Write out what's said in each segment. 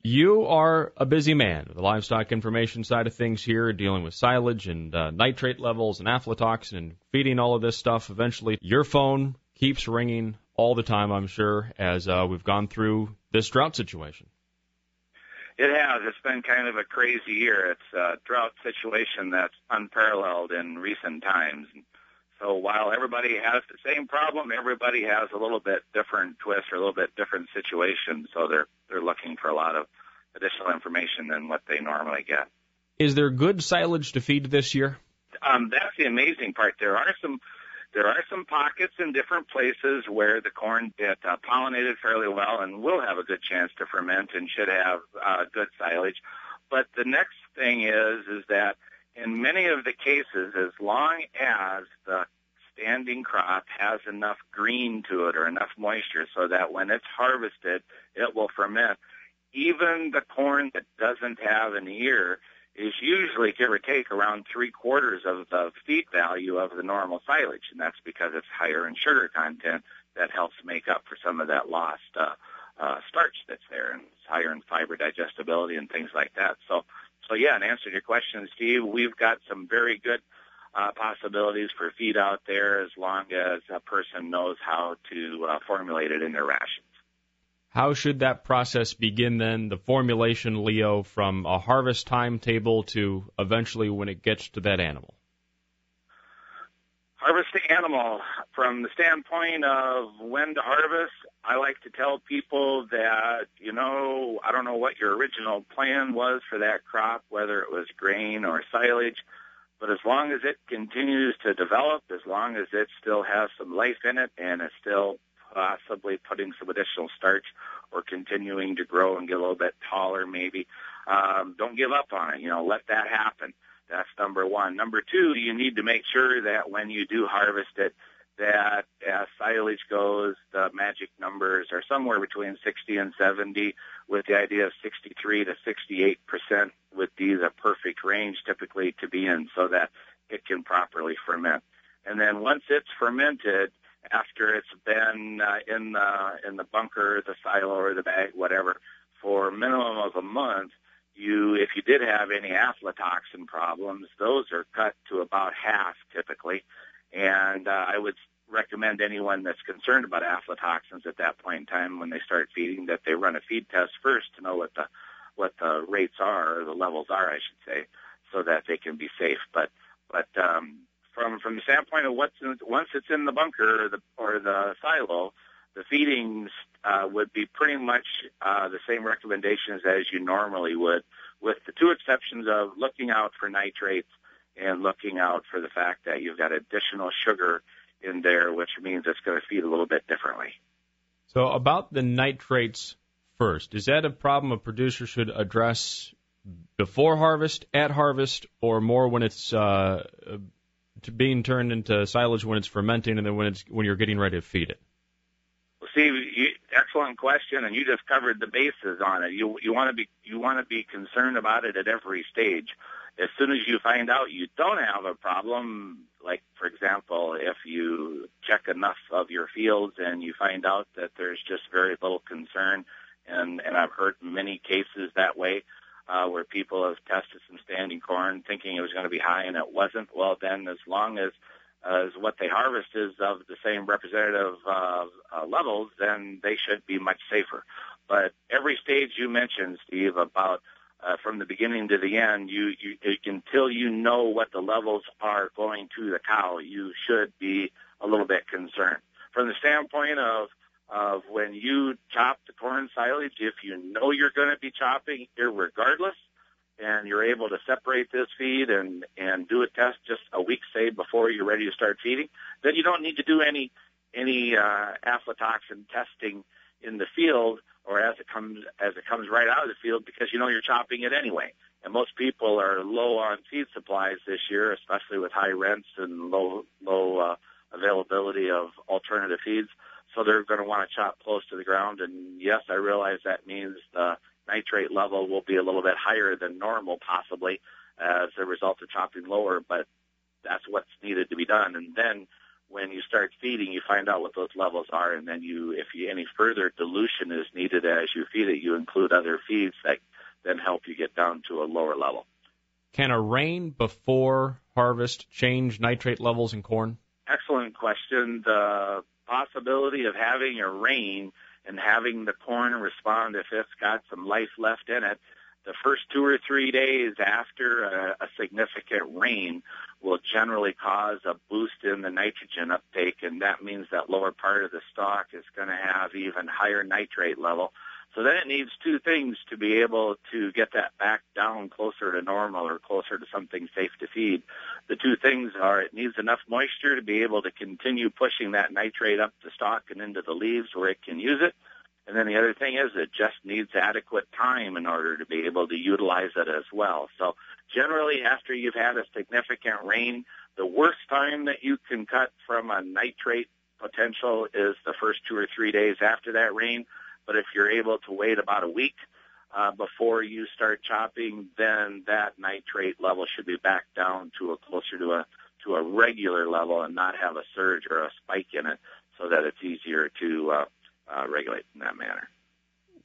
You are a busy man, the livestock information side of things here, dealing with silage and nitrate levels and aflatoxin and feeding all of this stuff. Eventually, your phone keeps ringing all the time, I'm sure, as we've gone through this drought situation. It has. It's been kind of a crazy year. It's a drought situation that's unparalleled in recent times. So while everybody has the same problem, everybody has a little bit different twist or a little bit different situation. So they're looking for a lot of additional information than what they normally get. Is there good silage to feed this year? That's the amazing part. There are some pockets in different places where the corn get pollinated fairly well and will have a good chance to ferment and should have good silage. But the next thing is that in many of the cases, as long as the standing crop has enough green to it or enough moisture so that when it's harvested, it will ferment, even the corn that doesn't have an ear is usually, give or take, around 3/4 of the feed value of the normal silage, and that's because it's higher in sugar content that helps make up for some of that lost starch that's there, and it's higher in fiber digestibility and things like that. So yeah, in answer to your question, Steve, we've got some very good possibilities for feed out there as long as a person knows how to formulate it in their rations. How should that process begin then, the formulation, Leo, from a harvest timetable to eventually when it gets to that animal? Harvest the animal. From the standpoint of when to harvest, I like to tell people that, I don't know what your original plan was for that crop, whether it was grain or silage, but as long as it continues to develop, as long as it still has some life in it and it's still possibly putting some additional starch or continuing to grow and get a little bit taller maybe, don't give up on it. Let that happen. That's number one. Number two, you need to make sure that when you do harvest it, that as silage goes, the magic numbers are somewhere between 60 and 70, with the idea of 63 to 68% would be the perfect range typically to be in so that it can properly ferment. And then once it's fermented, after it's been in the bunker, the silo, or the bag, whatever, for a minimum of a month, if you did have any aflatoxin problems, those are cut to about half typically. And I would recommend anyone that's concerned about aflatoxins at that point in time when they start feeding that they run a feed test first to know what the rates are, or the levels are, I should say, so that they can be safe. But from the standpoint of once it's in the bunker or the silo, the feedings would be pretty much the same recommendations as you normally would, with the two exceptions of looking out for nitrates and looking out for the fact that you've got additional sugar in there, which means it's going to feed a little bit differently. So about the nitrates first, is that a problem a producer should address before harvest, at harvest, or more when it's being turned into silage when it's fermenting and then when you're getting ready to feed it? Well, Steve, excellent question, and you just covered the bases on it. You want to be concerned about it at every stage. As soon as you find out you don't have a problem, like, for example, if you check enough of your fields and you find out that there's just very little concern, and I've heard many cases that way, where people have tested some standing corn thinking it was going to be high and it wasn't, well, then as long as what they harvest is of the same representative levels, then they should be much safer. But every stage you mentioned, Steve, about from the beginning to the end, you until you know what the levels are going to the cow, you should be a little bit concerned. From the standpoint of when you chop the corn silage, if you know you're going to be chopping irregardless, and you're able to separate this feed and do a test just a week, say, before you're ready to start feeding, then you don't need to do any aflatoxin testing in the field or as it comes right out of the field, because you know you're chopping it anyway. And most people are low on feed supplies this year, especially with high rents and low availability of alternative feeds. So they're going to want to chop close to the ground. And yes, I realize that means the nitrate level will be a little bit higher than normal, possibly as a result of chopping lower, but that's what's needed to be done. And then when you start feeding, you find out what those levels are, and then any further dilution is needed as you feed it, you include other feeds that then help you get down to a lower level. Can a rain before harvest change nitrate levels in corn? Excellent question. The possibility of having a rain and having the corn respond if it's got some life left in it, the first 2 or 3 days after a significant rain will generally cause a boost in the nitrogen uptake, and that means that lower part of the stalk is going to have even higher nitrate level. So then it needs two things to be able to get that back down closer to normal or closer to something safe to feed. The two things are it needs enough moisture to be able to continue pushing that nitrate up the stalk and into the leaves where it can use it. And then the other thing is it just needs adequate time in order to be able to utilize it as well. So generally after you've had a significant rain, the worst time that you can cut from a nitrate potential is the first 2 or 3 days after that rain. But if you're able to wait about a week before you start chopping, then that nitrate level should be back down to closer to a regular level and not have a surge or a spike in it, so that it's easier to regulate in that manner.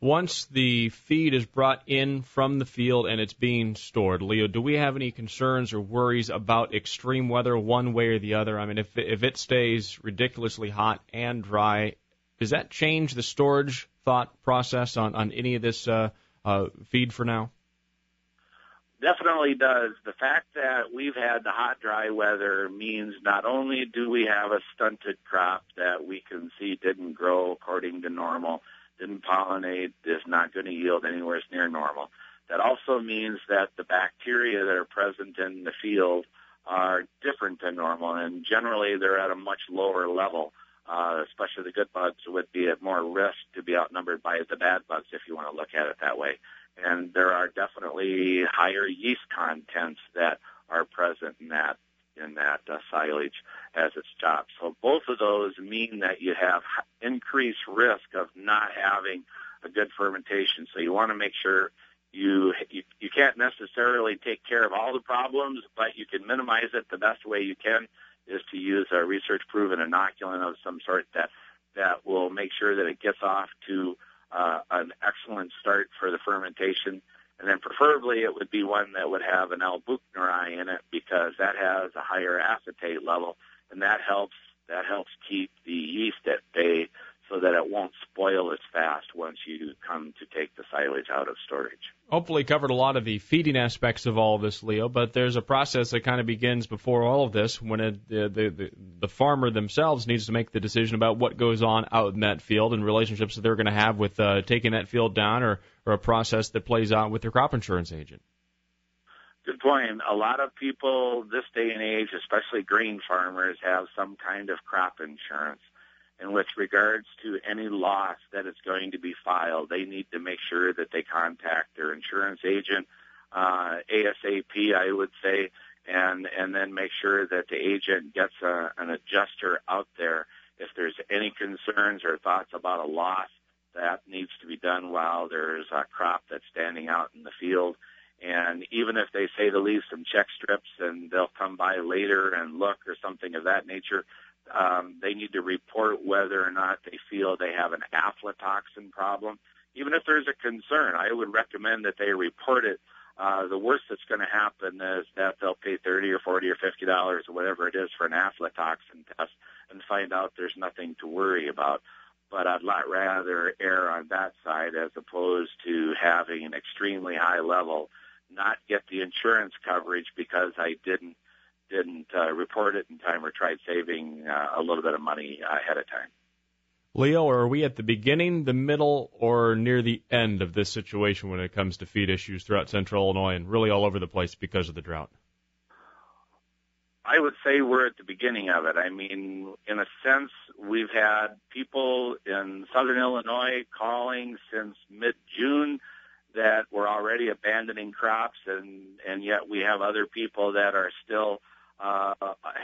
Once the feed is brought in from the field and it's being stored, Leo, do we have any concerns or worries about extreme weather one way or the other? I mean, if it stays ridiculously hot and dry, does that change the storage thought process on any of this feed for now? Definitely does. The fact that we've had the hot, dry weather means not only do we have a stunted crop that we can see didn't grow according to normal, didn't pollinate, is not going to yield anywhere near normal. That also means that the bacteria that are present in the field are different than normal, and generally they're at a much lower level. Especially the good bugs would be at more risk to be outnumbered by the bad bugs, if you want to look at it that way. And there are definitely higher yeast contents that are present in that silage as it's chopped. So both of those mean that you have increased risk of not having a good fermentation. So you want to make sure you can't necessarily take care of all the problems, but you can minimize it the best way you can, is to use a research-proven inoculant of some sort that will make sure that it gets off to an excellent start for the fermentation. And then preferably it would be one that would have an albuquinol in it, because that has a higher acetate level, and that helps keep the yeast at bay so that it won't spoil as fast once you come to take the silage out of storage. Hopefully covered a lot of the feeding aspects of all of this, Leo, but there's a process that kind of begins before all of this when the farmer themselves needs to make the decision about what goes on out in that field and relationships that they're going to have with taking that field down, or a process that plays out with their crop insurance agent. Good point. A lot of people this day and age, especially grain farmers, have some kind of crop insurance. And with regards to any loss that is going to be filed, they need to make sure that they contact their insurance agent ASAP, I would say, and then make sure that the agent gets an adjuster out there. If there's any concerns or thoughts about a loss, that needs to be done while there's a crop that's standing out in the field. And even if they say to leave some check strips and they'll come by later and look or something of that nature, they need to report whether or not they feel they have an aflatoxin problem. Even if there's a concern, I would recommend that they report it. The worst that's going to happen is that they'll pay $30 or $40 or $50 or whatever it is for an aflatoxin test and find out there's nothing to worry about. But I'd rather err on that side as opposed to having an extremely high level, not get the insurance coverage because I didn't report it in time or tried saving a little bit of money ahead of time. Leo, are we at the beginning, the middle, or near the end of this situation when it comes to feed issues throughout central Illinois and really all over the place because of the drought? I would say we're at the beginning of it. I mean, in a sense, we've had people in southern Illinois calling since mid-June that were already abandoning crops, and yet we have other people that are still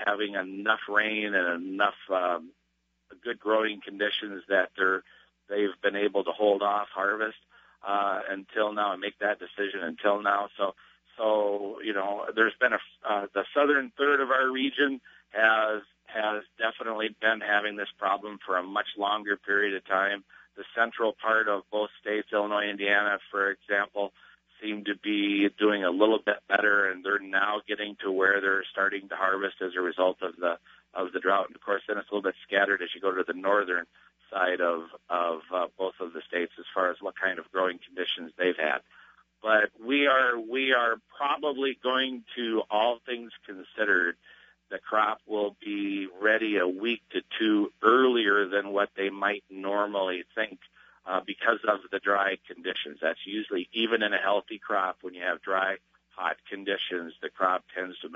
having enough rain and enough good growing conditions that they've been able to hold off harvest until now and make that decision until now. So there's been the southern third of our region has has definitely been having this problem for a much longer period of time. The central part of both states, Illinois, Indiana, for example, seem to be doing a little bit better, and they're now getting to where they're starting to harvest as a result of the drought. And of course, then it's a little bit scattered as you go to the northern side of both of the states as far as what kind of growing conditions they've had. But we are probably going to, all things considered, the crop will be ready a week to two earlier than what they might normally think because of the dry conditions. That's usually, even in a healthy crop, when you have dry, hot conditions, the crop tends to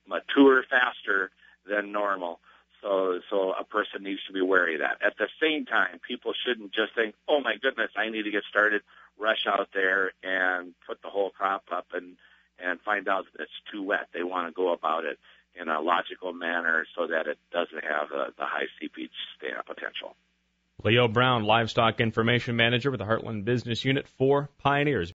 mature faster than normal. So a person needs to be wary of that. At the same time, people shouldn't just think, oh, my goodness, I need to get started, rush out there and put the whole crop up and find out that it's too wet. They want to go about it in a logical manner so that it doesn't have the high seepage potential. Leo Brown, Livestock Information Manager with the Heartland Business Unit for Pioneers.